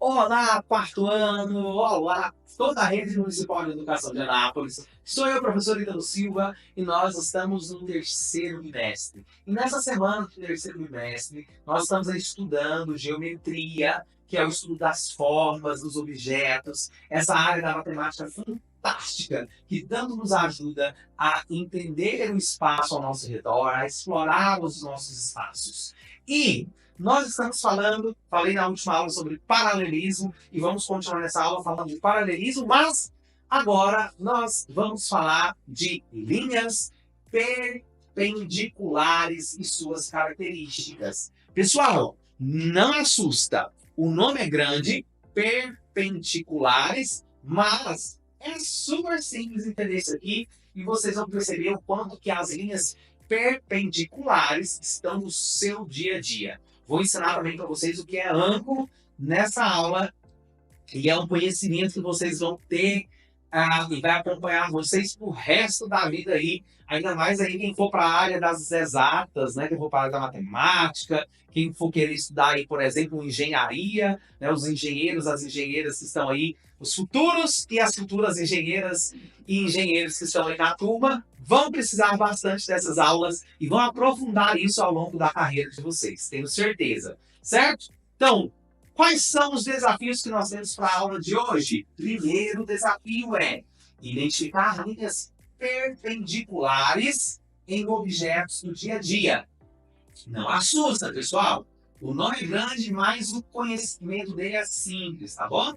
Olá, quarto ano! Olá, toda a rede municipal de educação de Anápolis. Sou eu, professor Ítalo Silva, e nós estamos no terceiro bimestre. E nessa semana do terceiro bimestre, nós estamos estudando geometria, que é o estudo das formas, dos objetos, essa área da matemática fantástica, que tanto nos ajuda a entender o espaço ao nosso redor, a explorar os nossos espaços. E nós estamos falei na última aula sobre paralelismo e vamos continuar nessa aula falando de paralelismo, mas agora nós vamos falar de linhas perpendiculares e suas características. Pessoal, não assusta. O nome é grande, perpendiculares, mas é super simples entender isso aqui e vocês vão perceber o quanto que as linhas perpendiculares estão no seu dia a dia. Vou ensinar também para vocês o que é ângulo nessa aula, e é um conhecimento que vocês vão ter e vai acompanhar vocês pro resto da vida aí, ainda mais aí quem for para a área das exatas, né, quem for para a área da matemática, quem for querer estudar aí, por exemplo, engenharia, né, os engenheiros, as engenheiras que estão aí, os futuros e as futuras engenheiras e engenheiros que estão aí na turma, vão precisar bastante dessas aulas e vão aprofundar isso ao longo da carreira de vocês, tenho certeza, certo? Então, quais são os desafios que nós temos para a aula de hoje? Primeiro desafio é identificar linhas perpendiculares em objetos do dia a dia. Não assusta, pessoal. O nome é grande, mas o conhecimento dele é simples, tá bom?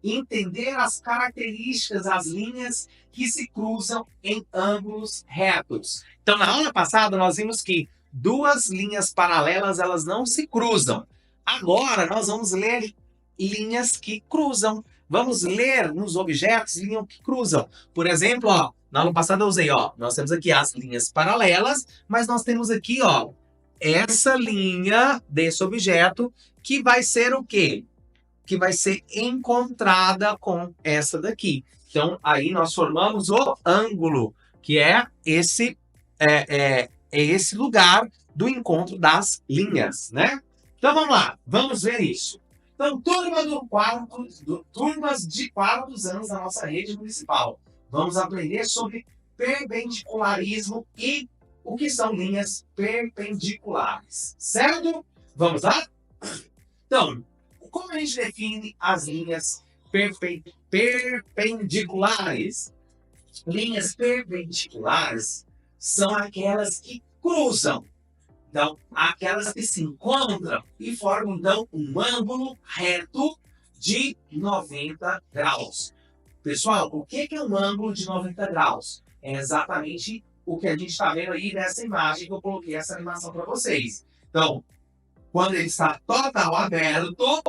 Entender as características das linhas que se cruzam em ângulos retos. Então, na aula passada, nós vimos que duas linhas paralelas, elas não se cruzam. Agora, nós vamos ler linhas que cruzam. Vamos ler nos objetos linhas que cruzam. Por exemplo, ó, na aula passada eu usei, ó, nós temos aqui as linhas paralelas, mas nós temos aqui, ó, essa linha desse objeto que vai ser o quê? Que vai ser encontrada com essa daqui. Então, aí nós formamos o ângulo, que é esse lugar do encontro das linhas, né? Então, vamos lá, vamos ver isso. Então, turmas de quartos anos da nossa rede municipal. Vamos aprender sobre perpendicularismo e o que são linhas perpendiculares, certo? Vamos lá? Então, como a gente define as linhas perpendiculares? Linhas perpendiculares são aquelas que cruzam. Então, aquelas que se encontram e formam, então, um ângulo reto de 90 graus. Pessoal, o que é um ângulo de 90 graus? É exatamente o que a gente está vendo aí nessa imagem que eu coloquei essa animação para vocês. Então, quando ele está total aberto,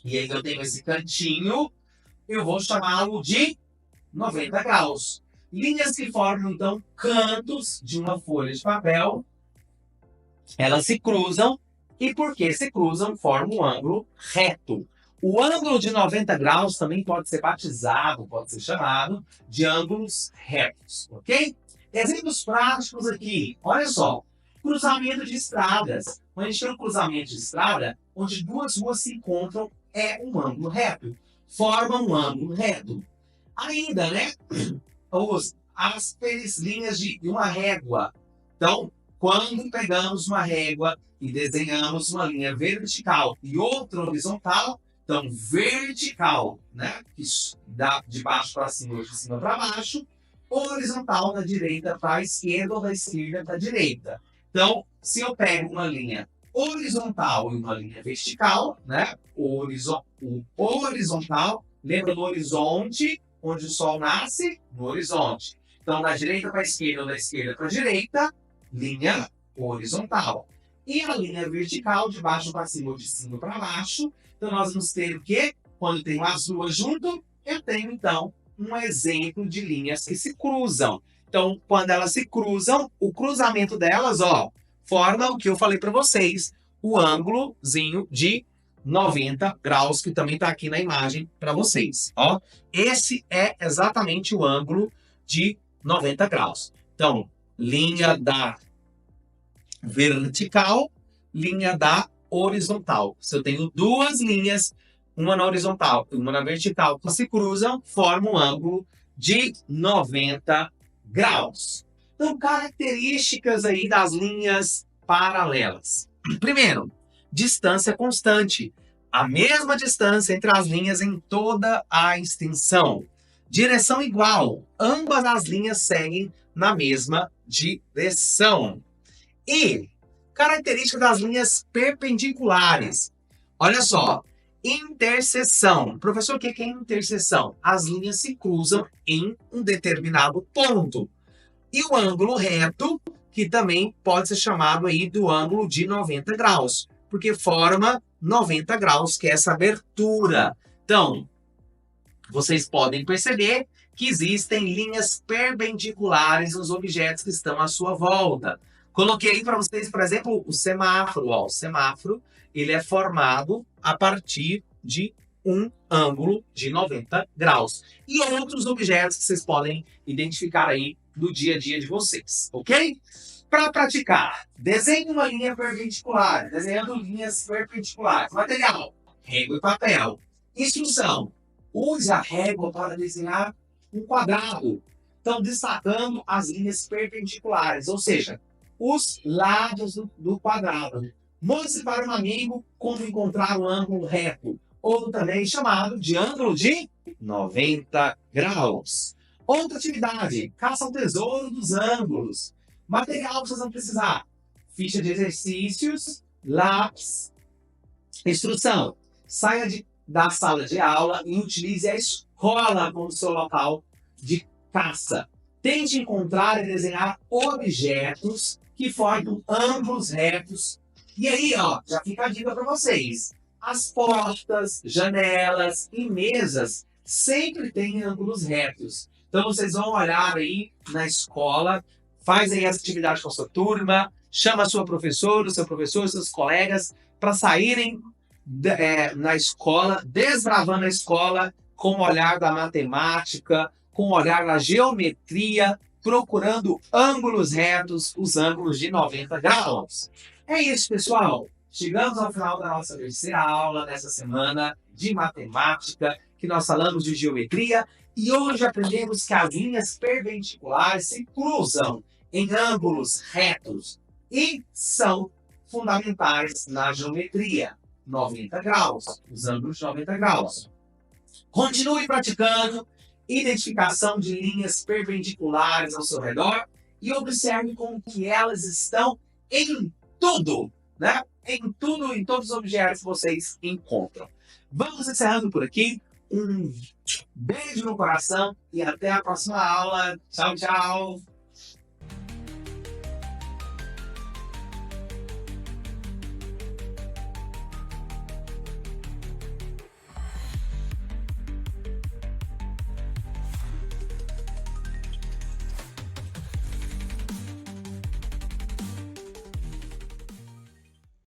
e aí eu tenho esse cantinho, eu vou chamá-lo de 90 graus. Linhas que formam, então, cantos de uma folha de papel, elas se cruzam, e porque se cruzam, formam um ângulo reto. O ângulo de 90 graus também pode ser batizado, pode ser chamado de ângulos retos, ok? Exemplos práticos aqui, olha só, cruzamento de estradas. Quando a gente tem um cruzamento de estrada, onde duas ruas se encontram, é um ângulo reto, forma um ângulo reto. Ainda, né, as linhas de uma régua. Então, quando pegamos uma régua e desenhamos uma linha vertical e outra horizontal, então vertical, né, que dá de baixo para cima ou de cima para baixo, horizontal da direita para a esquerda ou da esquerda para a direita. Então, se eu pego uma linha horizontal e uma linha vertical, né, o horizontal, lembra do horizonte, onde o sol nasce? No horizonte. Então, da direita para a esquerda ou da esquerda para a direita, linha horizontal. E a linha vertical, de baixo para cima ou de cima para baixo. Então, nós vamos ter o quê? Quando tem as duas junto, eu tenho, então, um exemplo de linhas que se cruzam. Então, quando elas se cruzam, o cruzamento delas, ó, forma o que eu falei para vocês, o ângulozinho de 90 graus, que também está aqui na imagem para vocês. Ó, esse é exatamente o ângulo de 90 graus. Então, linha da vertical, linha da horizontal. Se eu tenho duas linhas, uma na horizontal e uma na vertical, que se cruzam, formam um ângulo de 90 graus. Então, características aí das linhas paralelas. Primeiro, distância constante. A mesma distância entre as linhas em toda a extensão. Direção igual. Ambas as linhas seguem na mesma direção. E característica das linhas perpendiculares. Olha só, interseção. Professor, o que é interseção? As linhas se cruzam em um determinado ponto. E o ângulo reto, que também pode ser chamado aí do ângulo de 90 graus, porque forma 90 graus, que é essa abertura. Então, vocês podem perceber que existem linhas perpendiculares nos objetos que estão à sua volta. Coloquei aí para vocês, por exemplo, o semáforo. Ó, o semáforo ele é formado a partir de um ângulo de 90 graus. E outros objetos que vocês podem identificar aí no dia a dia de vocês, ok? Para praticar, desenhe uma linha perpendicular, desenhando linhas perpendiculares. Material, régua e papel. Instrução, use a régua para desenhar um quadrado. Então, destacando as linhas perpendiculares, ou seja, os lados do quadrado. Mostre para um amigo como encontrar um ângulo reto, ou também chamado de ângulo de 90 graus. Outra atividade, caça ao tesouro dos ângulos. Material que vocês vão precisar: ficha de exercícios, lápis. Instrução, saia da sala de aula e utilize a escola como seu local de caça. Tente encontrar e desenhar objetos que formam ângulos retos. E aí, ó, já fica a dica para vocês. As portas, janelas e mesas sempre têm ângulos retos. Então, vocês vão olhar aí na escola, faz aí essa atividade com a sua turma, chama a sua professora, o seu professor, os seus colegas, para saírem na escola, desbravando a escola com o olhar da matemática, com o olhar da geometria, procurando ângulos retos, os ângulos de 90 graus. É isso, pessoal. Chegamos ao final da nossa terceira aula dessa semana de matemática, que nós falamos de geometria, e hoje aprendemos que as linhas perpendiculares se cruzam em ângulos retos e são fundamentais na geometria. 90 graus, os ângulos de 90 graus. Continue praticando identificação de linhas perpendiculares ao seu redor e observe como que elas estão em tudo, né? Em tudo, em todos os objetos que vocês encontram. Vamos encerrando por aqui. Um beijo no coração e até a próxima aula. Tchau, tchau!